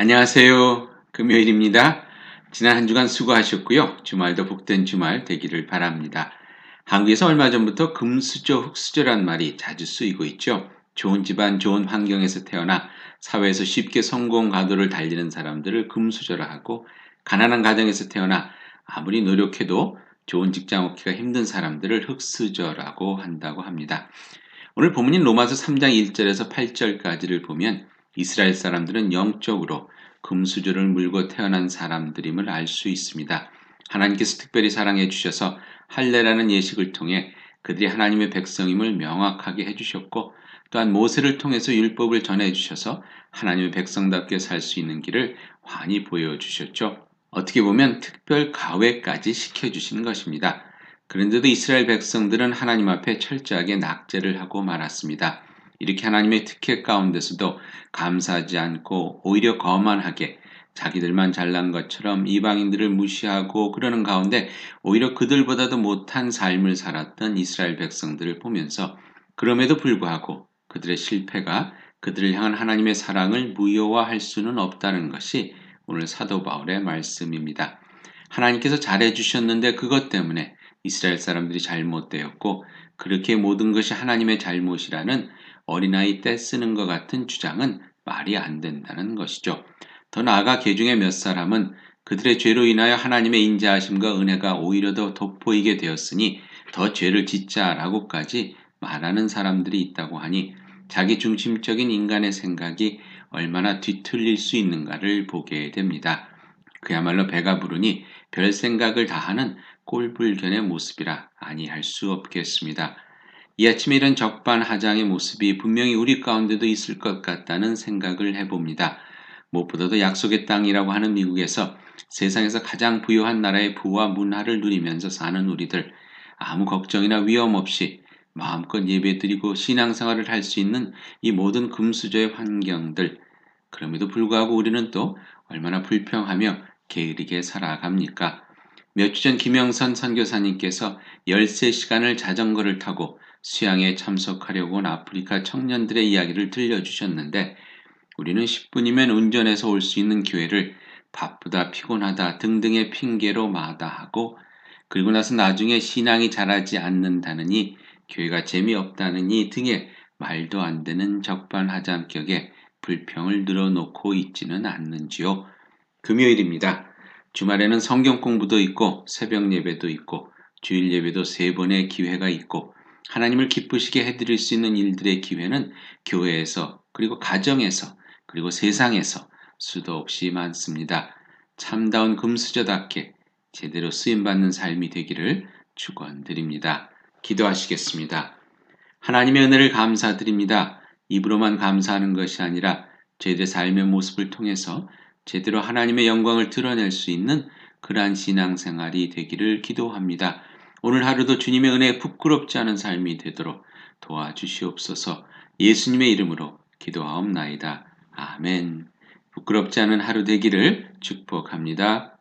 안녕하세요. 금요일입니다. 지난 한 주간 수고하셨고요. 주말도 복된 주말 되기를 바랍니다. 한국에서 얼마 전부터 금수저, 흙수저란 말이 자주 쓰이고 있죠. 좋은 집안, 좋은 환경에서 태어나 사회에서 쉽게 성공 가도를 달리는 사람들을 금수저라 하고, 가난한 가정에서 태어나 아무리 노력해도 좋은 직장 얻기가 힘든 사람들을 흙수저라고 한다고 합니다. 오늘 본문인 로마서 3장 1절에서 8절까지를 보면 이스라엘 사람들은 영적으로 금수저를 물고 태어난 사람들임을 알 수 있습니다. 하나님께서 특별히 사랑해 주셔서 할례라는 예식을 통해 그들이 하나님의 백성임을 명확하게 해주셨고, 또한 모세를 통해서 율법을 전해 주셔서 하나님의 백성답게 살 수 있는 길을 환히 보여주셨죠. 어떻게 보면 특별 가외까지 시켜주시는 것입니다. 그런데도 이스라엘 백성들은 하나님 앞에 철저하게 낙제를 하고 말았습니다. 이렇게 하나님의 특혜 가운데서도 감사하지 않고 오히려 거만하게 자기들만 잘난 것처럼 이방인들을 무시하고 그러는 가운데 오히려 그들보다도 못한 삶을 살았던 이스라엘 백성들을 보면서, 그럼에도 불구하고 그들의 실패가 그들을 향한 하나님의 사랑을 무효화할 수는 없다는 것이 오늘 사도 바울의 말씀입니다. 하나님께서 잘해주셨는데 그것 때문에 이스라엘 사람들이 잘못되었고, 그렇게 모든 것이 하나님의 잘못이라는 어린아이 떼쓰는 것 같은 주장은 말이 안 된다는 것이죠. 더 나아가 개중에 몇 사람은 그들의 죄로 인하여 하나님의 인자하심과 은혜가 오히려 더 돋보이게 되었으니 더 죄를 짓자라고까지 말하는 사람들이 있다고 하니, 자기 중심적인 인간의 생각이 얼마나 뒤틀릴 수 있는가를 보게 됩니다. 그야말로 배가 부르니 별 생각을 다하는 꼴불견의 모습이라 아니할 수 없겠습니다. 이 아침에 이런 적반하장의 모습이 분명히 우리 가운데도 있을 것 같다는 생각을 해봅니다. 무엇보다도 약속의 땅이라고 하는 미국에서 세상에서 가장 부유한 나라의 부와 문화를 누리면서 사는 우리들, 아무 걱정이나 위험 없이 마음껏 예배드리고 신앙생활을 할 수 있는 이 모든 금수저의 환경들, 그럼에도 불구하고 우리는 또 얼마나 불평하며 게으르게 살아갑니까? 몇 주 전 김영선 선교사님께서 13시간을 자전거를 타고 수양에 참석하려고 온 아프리카 청년들의 이야기를 들려주셨는데, 우리는 10분이면 운전해서 올 수 있는 교회를 바쁘다, 피곤하다 등등의 핑계로 마다하고, 그리고 나서 나중에 신앙이 자라지 않는다느니, 교회가 재미없다느니 등의 말도 안 되는 적반하장격의 불평을 늘어놓고 있지는 않는지요. 금요일입니다. 주말에는 성경 공부도 있고 새벽 예배도 있고 주일 예배도 3번의 기회가 있고, 하나님을 기쁘시게 해드릴 수 있는 일들의 기회는 교회에서, 그리고 가정에서, 그리고 세상에서 수도 없이 많습니다. 참다운 금수저답게 제대로 쓰임받는 삶이 되기를 축원드립니다. 기도하시겠습니다. 하나님의 은혜를 감사드립니다. 입으로만 감사하는 것이 아니라 저희들의 삶의 모습을 통해서 제대로 하나님의 영광을 드러낼 수 있는 그러한 신앙생활이 되기를 기도합니다. 오늘 하루도 주님의 은혜에 부끄럽지 않은 삶이 되도록 도와주시옵소서. 예수님의 이름으로 기도하옵나이다. 아멘. 부끄럽지 않은 하루 되기를 축복합니다.